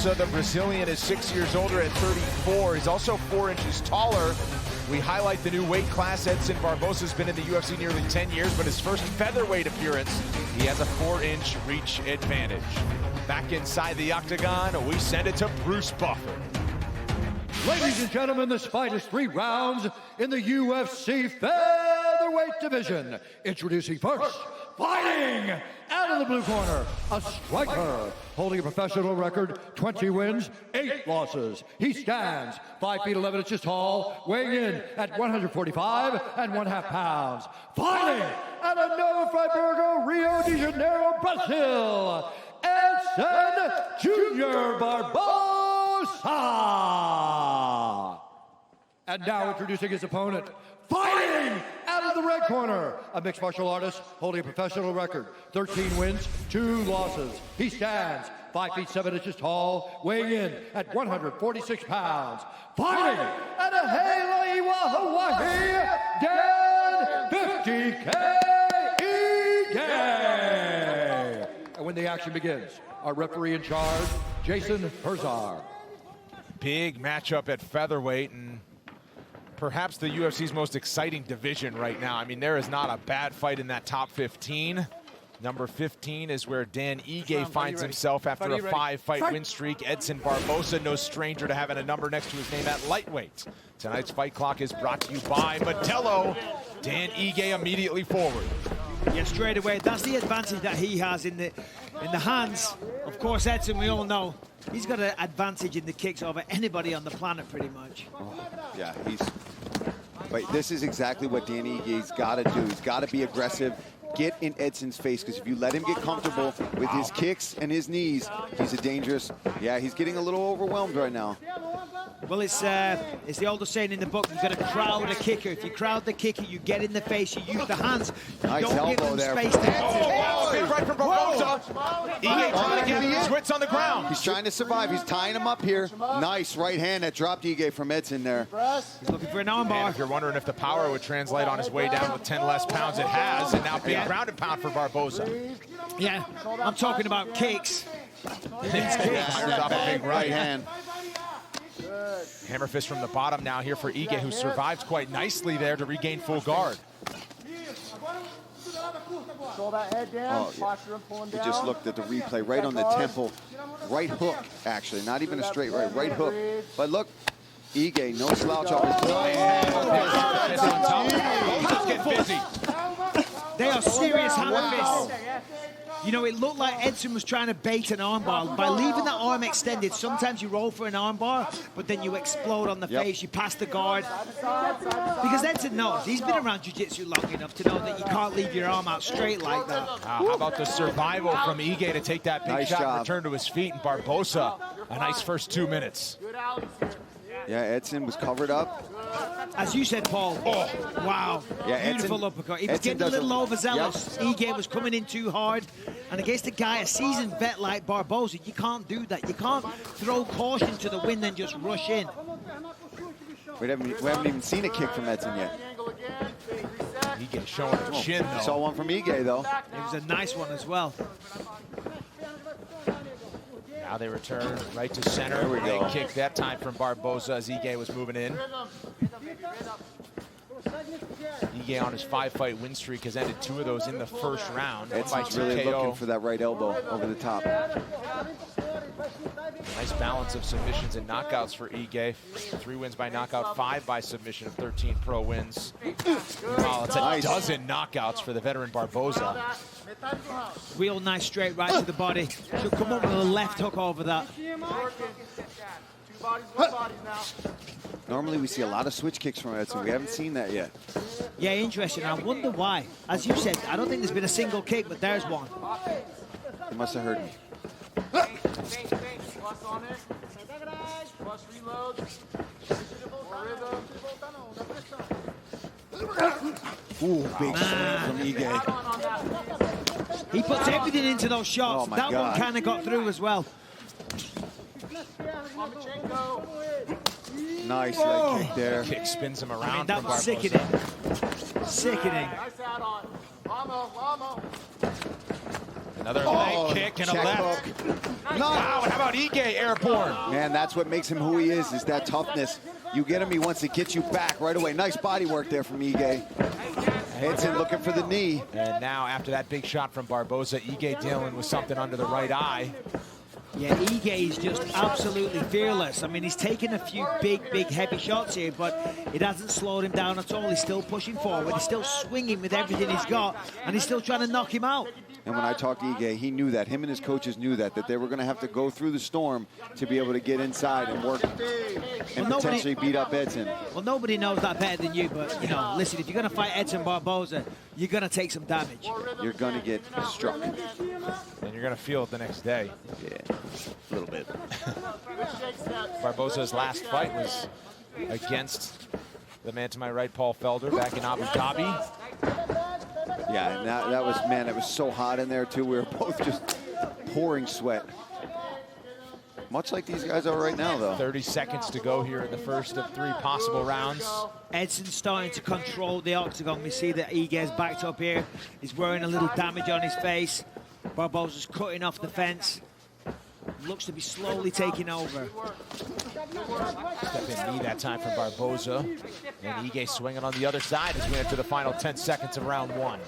Barboza, the Brazilian, is 6 years older at 34. He's also 4 inches taller. We highlight the new weight class. Edson Barboza's been in the UFC nearly 10 years, but his first featherweight appearance, he has a 4-inch reach advantage. Back inside the octagon, we send it to Bruce Buffer. Ladies and gentlemen, this fight is 3 rounds in the UFC featherweight division. Introducing first, fighting out of the blue corner, a striker holding a professional record, 20 wins, 8 losses. He stands 5 feet 11 inches tall, weighing in at 145 1/2 pounds. Fighting out of Nova Friburgo, Rio de Janeiro, Brazil, Eddson Jr. Barboza. And now introducing his opponent, fighting out of the red corner, a mixed martial artist holding a professional record, 13 wins, 2 losses. He stands 5 feet 7 inches tall, weighing in at 146 pounds. Fighting out of Haleiwa, Hawaii, Dan 50K Ige. And when the action begins, our referee in charge, Jason Herzar. Big matchup at featherweight, and perhaps the UFC's most exciting division right now. I mean, there is not a bad fight in that top 15. Number 15 is where Dan Ige finds himself after a 5-fight win streak. Edson Barboza, no stranger to having a number next to his name at lightweight. Tonight's fight clock is brought to you by Modelo. Dan Ige immediately forward. Yeah, straight away. That's the advantage that he has in the hands. Of course, Edson, we all know, he's got an advantage in the kicks over anybody on the planet, pretty much. Yeah, but this is exactly what Dan Ige's got to do. He's got to be aggressive, get in Edson's face, because if you let him get comfortable with his kicks and his knees, he's a dangerous. Yeah, he's getting a little overwhelmed right now. Well, it's the older saying in the book, you've got to crowd a kicker. If you crowd the kicker, you get in the face, you use the hands. You nice don't give them there. Space to Big right from Barboza. Ige trying to get Switz on the ground. He's trying to survive. He's tying him up here. Nice right hand that dropped Ige from Edson there. He's looking for an armbar. If you're wondering if the power would translate on his way down with 10 less pounds, it has. And now big ground and pound for Barboza. Yeah, I'm talking about kicks. Fires off a big right hand. Hammer fist from the bottom now here for Ige, who survives quite nicely there to regain full guard. We just looked at the replay right on the temple. Right hook, actually. Not even a straight right. Right hook. But look, Ige, no slouch off his Just getting busy. They are serious hammer fists. You know, it looked like Edson was trying to bait an armbar. By leaving that arm extended, sometimes you roll for an armbar, but then you explode on the face, you pass the guard. Because Edson knows, he's been around jiu-jitsu long enough to know that you can't leave your arm out straight like that. How about the survival from Ige to take that big shot and return to his feet, and Barboza, a nice first 2 minutes. Yeah, Edson was covered up. As you said, Paul, wow, yeah, beautiful uppercut. He was getting a little overzealous. Ige was coming in too hard. And against a guy, a seasoned vet like Barboza, you can't do that. You can't throw caution to the wind and just rush in. We haven't even seen a kick from Edson yet. Ige showing a chin, though. Saw one from Ige, though. It was a nice one as well. Now they return right to center. There we go. Big kick that time from Barboza as Ige was moving in. Ige on his 5-fight win streak has ended 2 of those in the first round. Edson's really looking for that right elbow over the top. Nice balance of submissions and knockouts for Ige. 3 wins by knockout, 5 by submission of 13 pro wins. Wow, it's a dozen knockouts for the veteran Barboza. Real nice straight right to the body. Should come up with a left hook over that. Normally we see a lot of switch kicks from Edson. We haven't seen that yet. Yeah, interesting. I wonder why. As you said, I don't think there's been a single kick, but there's one. He must have heard me. Ooh, big swing from Ige. He puts everything into those shots. Oh, that God. one kind of got through as well. Nice leg kick there. Kick spins him around. I mean, that was sickening. Sickening. Another leg kick and a left. No. Wow, and how about Ige airborne? Man, that's what makes him who he is that toughness. You get him, he wants to get you back right away. Nice body work there from Ige. Edson looking for the knee. And now, after that big shot from Barboza, Ige dealing with something under the right eye. Yeah, Ige is just absolutely fearless. I mean, he's taken a few big, heavy shots here, but it hasn't slowed him down at all. He's still pushing forward. He's still swinging with everything he's got, and he's still trying to knock him out. And when I talked to Ige, he knew that. Him and his coaches knew that they were going to have to go through the storm to be able to get inside and work and potentially beat up Edson. Well, nobody knows that better than you, but, you know, listen, if you're going to fight Edson Barboza, you're going to take some damage. You're going to get struck. And you're going to feel it the next day. Yeah, a little bit. Barboza's last fight was against the man to my right, Paul Felder, back in Abu Dhabi. Yeah, and that was, man, it was so hot in there, too. We were both just pouring sweat. Much like these guys are right now, though. 30 seconds to go here in the first of 3 possible rounds. Edson's starting to control the octagon. We see that Ige's backed up here. He's wearing a little damage on his face. Barboza's cutting off the fence. Looks to be slowly taking over. Step in knee that time from Barboza. And Ige swinging on the other side as we enter the final 10 seconds of round 1.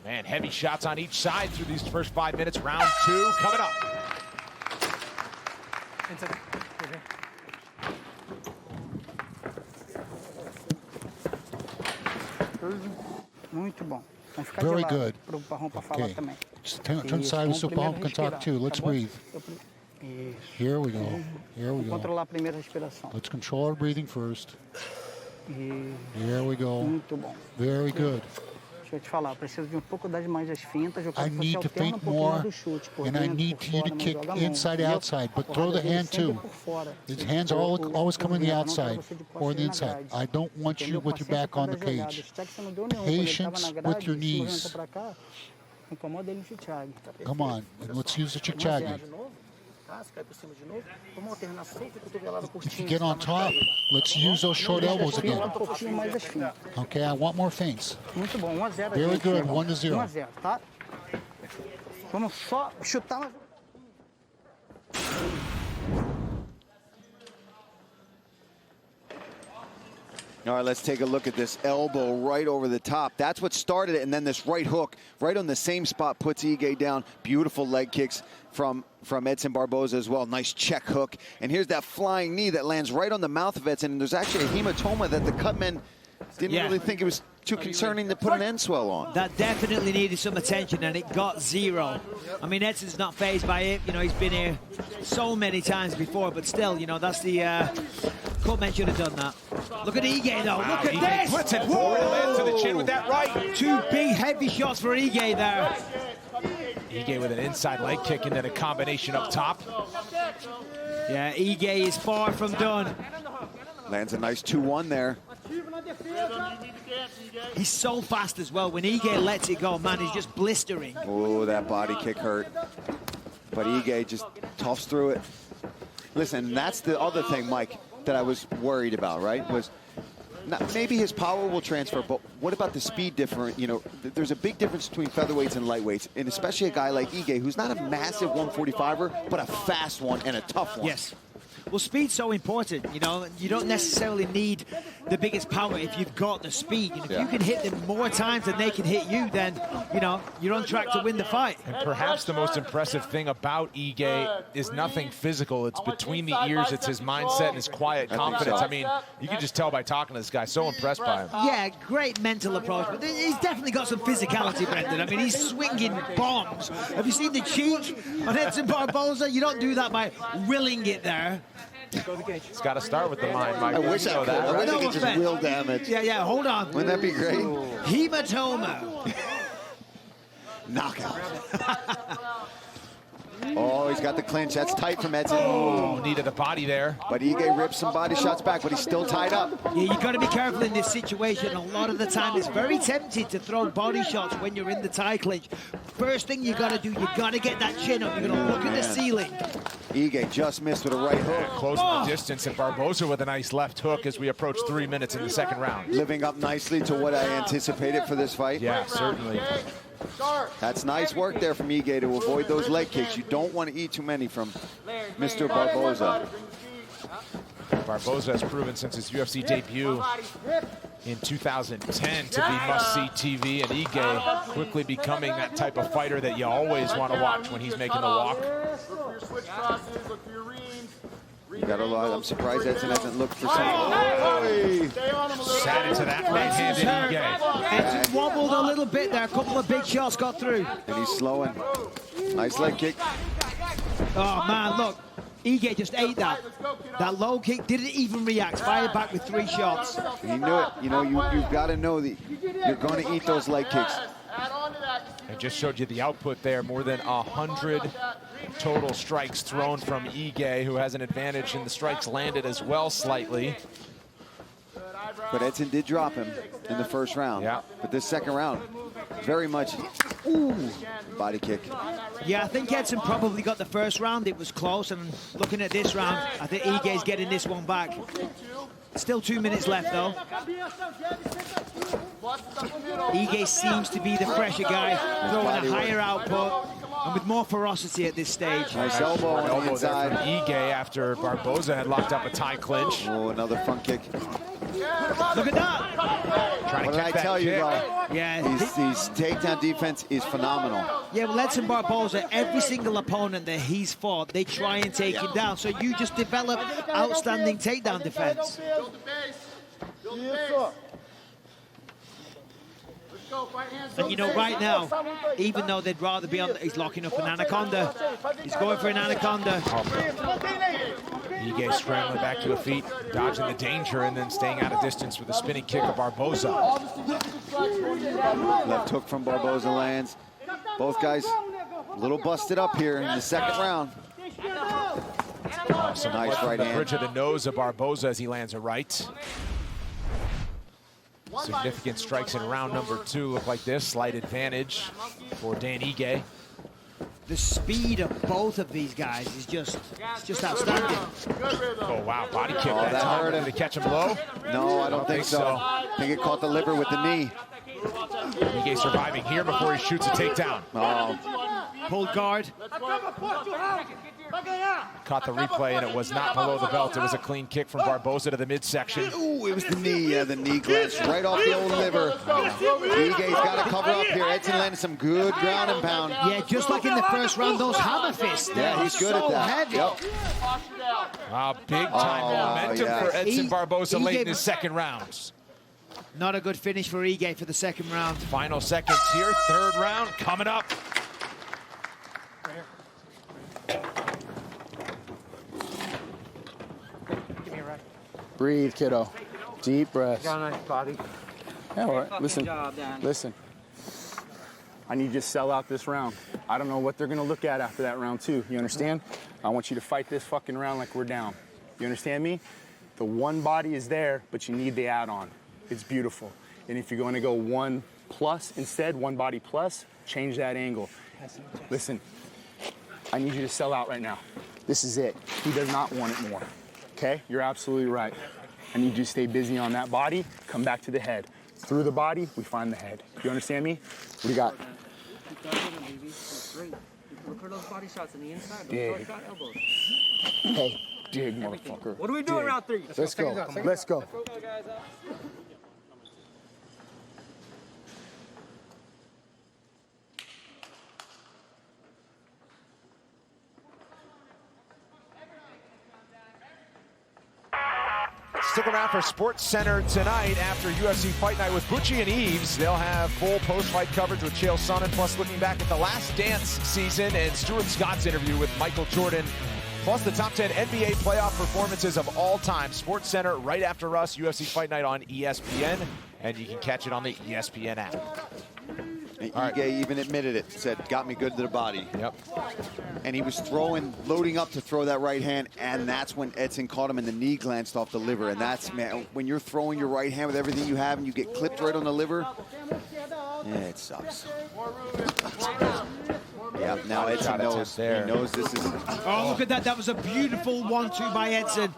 Man, heavy shots on each side through these first 5 minutes. Round 2 coming up. Muito bom. Very good. Okay. Turn sideways so Baham can talk too. Let's breathe. Here we go. Here we go. Controlar a primeira respiração. Let's control our breathing first. Here we go. Muito bom. Very good. Deixa eu te falar, preciso de pouco das manjas fintas. Eu I quero que você need to alterne feint pouquinho more, do chute, por and I dentro, need por you to fora, mas kick joga a mão. inside Entendeu? outside, but A throw the porrada dele hand sempre too. por fora. His hands are always coming the outside or the inside. I don't want you with your back on the cage. Patience with your knees. Come on, and let's use the chick-chaggy. If you get on top, let's use those short elbows again. Okay, I want more feints. Very good, 1-0. Vamos só chutar. All right, let's take a look at this elbow right over the top. That's what started it, and then this right hook right on the same spot puts Ige down. Beautiful leg kicks from Edson Barboza as well. Nice check hook. And here's that flying knee that lands right on the mouth of Edson, and there's actually a hematoma that the cutmen didn't really think it was too concerning to put an end swell on. That definitely needed some attention, and it got 0. I mean, Edson's not fazed by it. You know, he's been here so many times before, but still, you know, that's the... Cutman should have done that. Look at Ige, though. Wow, look at Ige this! puts it forward and to the chin with that right. 2 big, heavy shots for Ige there. Ige with an inside leg kick and then a combination up top. Yeah, Ige is far from done. Lands a nice 2-1 there. He's so fast as well. When Ige lets it go, man, he's just blistering. Oh, that body kick hurt. But Ige just toughs through it. Listen, that's the other thing, Mike, that I was worried about, right? Was maybe his power will transfer, but what about the speed difference? You know, there's a big difference between featherweights and lightweights, and especially a guy like Ige, who's not a massive 145er, but a fast one and a tough one. Yes. Well, speed's so important, you know. You don't necessarily need the biggest power if you've got the speed. And if you can hit them more times than they can hit you, then, you know, you're on track to win the fight. And perhaps the most impressive thing about Ige is nothing physical. It's between the ears. It's his mindset and his quiet confidence. I mean, you can just tell by talking to this guy. So impressed by him. Yeah, great mental approach, but he's definitely got some physicality, Brendan. I mean, he's swinging bombs. Have you seen the cheek on Edson Barboza? You don't do that by willing it there. It's got to start with the mind, Mike. I wish I could. I wish I could just will damage. Yeah, hold on. Wouldn't that be great? Hematoma. Knockout. Oh, he's got the clinch. That's tight from Edson. Oh, needed a body there. But Ige rips some body shots back, but he's still tied up. Yeah, you got to be careful in this situation. A lot of the time, it's very tempting to throw body shots when you're in the tie clinch. First thing you got to do, you got to get that chin up. You're going to look at the ceiling. Ige just missed with a right hook. Closing the distance, and Barboza with a nice left hook as we approach 3 minutes in the second round. Living up nicely to what I anticipated for this fight. Yeah, certainly. That's nice work there from Ige to avoid those leg kicks. You don't want to eat too many from Mr. Barboza. Barboza has proven since his UFC debut in 2010 to be must-see TV, and Ige quickly becoming that type of fighter that you always want to watch when he's making the walk. You got a lot. I'm surprised Edson hasn't looked for something. Sat into that right-handed Ige. Edson wobbled a little bit there. A couple of big shots got through. And he's slowing. Nice leg kick. Oh, man, look. Ige just ate that. That low kick didn't even react. Fired back with 3 shots. He knew it. You know, you've got to know that you're going to eat those leg kicks. I just showed you the output there. More than 100 total strikes thrown from Ige, who has an advantage in the strikes landed as well slightly. But Edson did drop him in the first round. Yeah. But this second round, very much, body kick. Yeah, I think Edson probably got the first round. It was close, and looking at this round, I think Ige's getting this one back. Still 2 minutes left, though. Ige seems to be the fresher guy, throwing a higher output and with more ferocity at this stage. Nice elbow on the inside. From Ige after Barboza had locked up a tie clinch. Oh, another front kick. Look at that. Trying What to did I kick that tell you, kick. though? Yeah, His takedown defense is phenomenal. yeah, well, Edson Barboza, every single opponent that he's fought, they try and take him down. So you just develop outstanding takedown defense. And you know, right now, even though they'd rather be on, he's locking up an anaconda. He's going for an anaconda. Ige scrambling back to the feet, dodging the danger, and then staying out of distance with a spinning kick of Barboza. Left hook from Barboza lands. Both guys a little busted up here in the second round. Some nice right hand. Bridge of the nose of Barboza as he lands a right. Significant strikes in round number 2 look like this. Slight advantage for Dan Ige. The speed of both of these guys is just outstanding. Oh, wow, body kick Oh, that that time. hurt him. Did it catch him low? No, I don't think so. I think it caught the liver with the knee. Ige surviving here before he shoots a takedown. Oh, Pulled guard. Caught the replay, and it was not below the belt. It was a clean kick from Barboza to the midsection. ooh, it was the knee. Yeah, the knee glanced right off the old liver. Ige's got to cover up here. Edson landed some good ground and pound. Yeah, just like in the first round, those hammer fists. Yeah, he's good so at that. Heavy. Yep. Wow, big time momentum yeah. for Edson Barboza late in Ige- his second round. Not a good finish for Ige for the second round. Final seconds here, third round coming up. Breathe, kiddo. Deep breaths. Got a nice body. Yeah, all right. Listen, job, Dan. listen. I need you to sell out this round. I don't know what they're gonna look at after that round 2. You understand? I want you to fight this fucking round like we're down. You understand me? The one body is there, but you need the add-on. It's beautiful. And if you're going to go 1 plus instead, 1 body plus, change that angle. Listen, I need you to sell out right now. This is it. He does not want it more. Okay? You're absolutely right. I need you to stay busy on that body, come back to the head. Through the body, we find the head. You understand me? What do you got? Look for those body shots on the inside. Dig. Elbows. Hey, dig, motherfucker. What are we doing Dig. round 3? Let's go. Let's go. Stick around for Sports Center tonight after UFC Fight Night with Butchie and Eves. They'll have full post-fight coverage with Chael Sonnen, plus looking back at the Last Dance season and Stuart Scott's interview with Michael Jordan, plus the top 10 NBA playoff performances of all time. Sports Center right after us, UFC Fight Night on ESPN, and you can catch it on the ESPN app. And Ige even admitted it, said, got me good to the body. Yep. And he was loading up to throw that right hand, and that's when Edson caught him and the knee glanced off the liver. And that's, man, when you're throwing your right hand with everything you have and you get clipped right on the liver, yeah, it sucks. Yeah, now Edson knows. He knows this is... Oh, look at that. That was a beautiful 1-2 by Edson.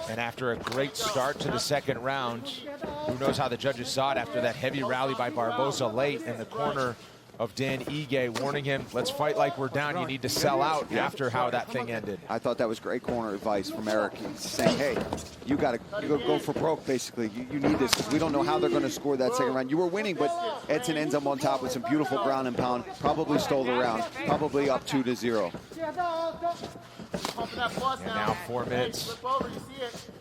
And after a great start to the second round, who knows how the judges saw it after that heavy rally by Barboza late in the corner of Dan Ige, warning him, let's fight like we're down. You need to sell out after how that thing ended. I thought that was great corner advice from Eric. He's saying, hey, you got to go for broke, basically. You need this because we don't know how they're going to score that second round. You were winning, but Edson ends up on top with some beautiful ground and pound. Probably stole the round. Probably up 2-0. And now 4 minutes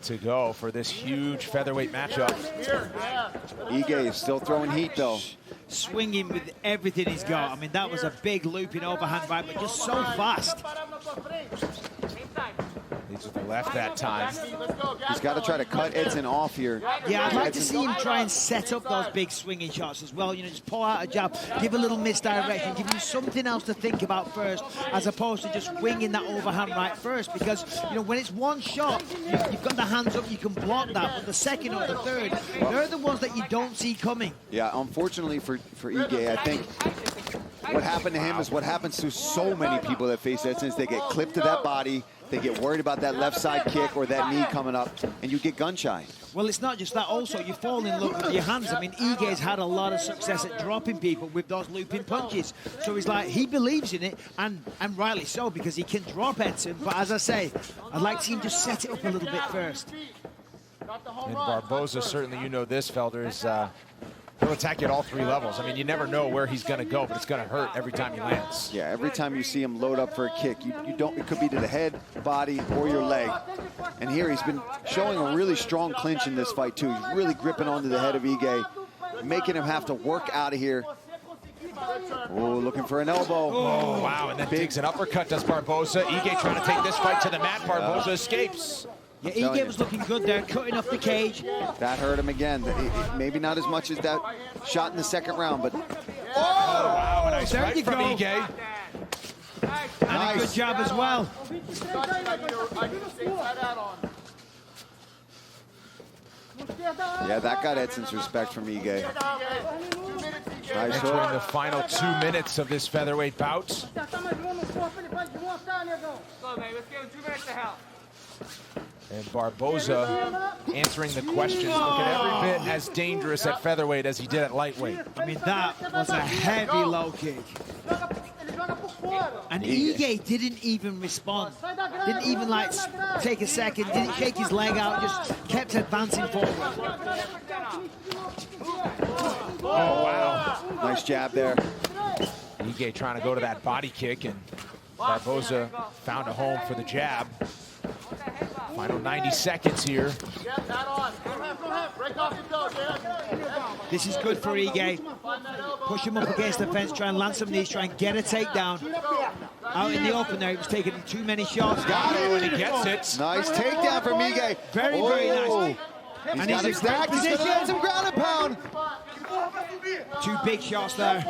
to go for this huge featherweight matchup. Ige is still throwing heat, though. Swinging with everything he's got. I mean, that was a big looping overhand right, but just so fast. Leads with the left that time. He's got to try to cut Edson off here. Yeah, I'd like to see him try and set up those big swinging shots as well. You know, just pull out a jab, give a little misdirection, give you something else to think about first, as opposed to just winging that overhand right first. Because, you know, when it's one shot, you've got the hands up, you can block that. But the second or the third, they're the ones that you don't see coming. Yeah, unfortunately for Ige, I think what happened to him is what happens to so many people that face Edson is they get clipped to that body. They get worried about that left side kick or that knee coming up, and you get gun shy. Well, it's not just that. Also, you fall in love with your hands. I mean, Ige's had a lot of success at dropping people with those looping punches. So he's like, he believes in it, and rightly so, because he can drop Edson. But as I say, I'd like to see him just set it up a little bit first. And Barboza, certainly you know this, Felder, is he'll attack you at all 3 levels. I mean, you never know where he's going to go, but it's going to hurt every time he lands. Yeah, every time you see him load up for a kick, you don't. It could be to the head, body, or your leg. And here he's been showing a really strong clinch in this fight too. He's really gripping onto the head of Ige, making him have to work out of here. Oh, looking for an elbow. Oh, wow, and then digs an uppercut, does Barboza. Ige trying to take this fight to the mat. Barboza escapes. Yeah, Ige was looking good there, cutting off the cage. That hurt him again. Maybe not as much as that shot in the second round, but... Oh, wow, a nice right from Ige. And a good jab as well. Yeah, that got Edson's respect from Ige. Nice hook. Entering the final 2 minutes of this featherweight bout. And Barboza answering the questions, looking every bit as dangerous at featherweight as he did at lightweight. I mean, that was a heavy low kick. And Ige didn't even respond. Didn't even, like, take a second, didn't shake his leg out, just kept advancing forward. Oh, wow. Nice jab there. Ige trying to go to that body kick, and Barboza found a home for the jab. Final 90 seconds here. This is good for Ige. Push him up against the fence, try and land some of these, try and get a takedown. Out in the open there, he was taking too many shots. Got it when he gets it. Nice takedown from Ige. Very, very nice. He's got him stacked. He's got some ground and pound. 2 big shots there.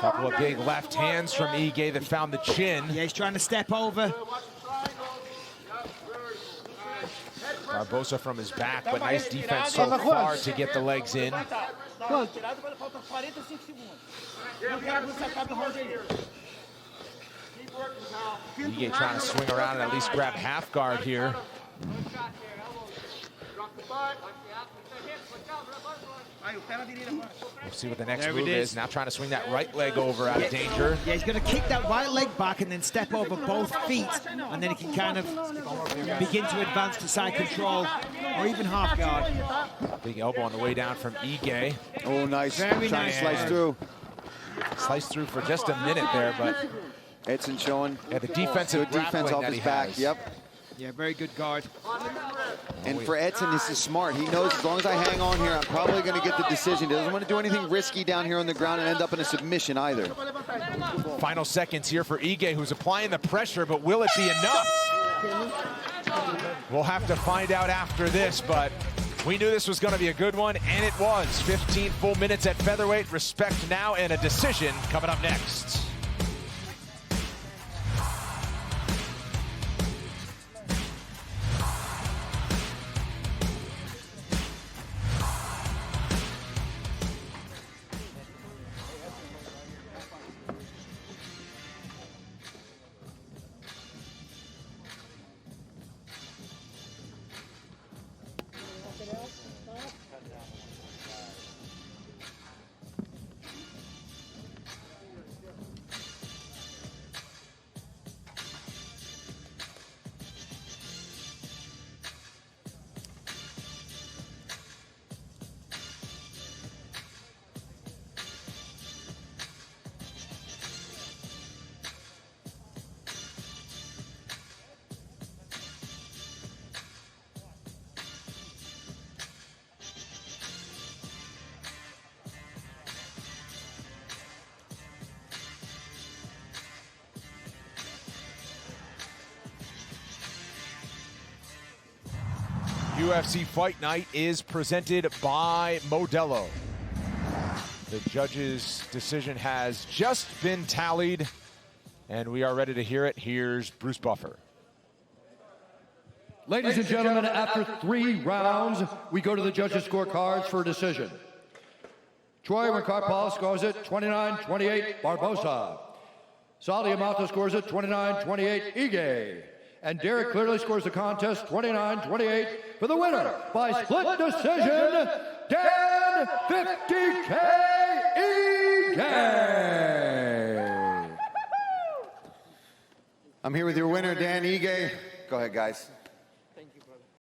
Couple of big left hands from Ige that found the chin. Yeah, he's trying to step over. Barboza from his back, but nice defense so far to get the legs in. Ige trying to swing around and at least grab half guard here. We'll see what the next move is. Now trying to swing that right leg over out of danger. Yeah, he's going to kick that right leg back and then step over both feet, and then he can kind of begin to advance to side control or even half guard. Big elbow on the way down from Ige. Oh, nice. Very Trying nice. to slice through. Sliced through for just a minute there, but Edson showing the defensive good defense off his back. Has. Yep. Yeah, very good guard. And for Edson, this is smart. He knows as long as I hang on here, I'm probably going to get the decision. He doesn't want to do anything risky down here on the ground and end up in a submission either. Final seconds here for Ige, who's applying the pressure, but will it be enough? We'll have to find out after this, but we knew this was going to be a good one, and it was. 15 full minutes at featherweight. Respect now, and a decision coming up next. UFC Fight Night is presented by Modelo. The judge's decision has just been tallied, and we are ready to hear it. Here's Bruce Buffer. Ladies and gentlemen, after 3 rounds, we go to the judges' scorecards for a decision. Troy Ricarpal scores it 29-28, Barboza. Sally Amato scores it 29-28, Ige. And Derek clearly scores the contest 29-28 for the winner by split decision, Dan 50K Ige. I'm here with your winner, Dan Ige. Go ahead, guys.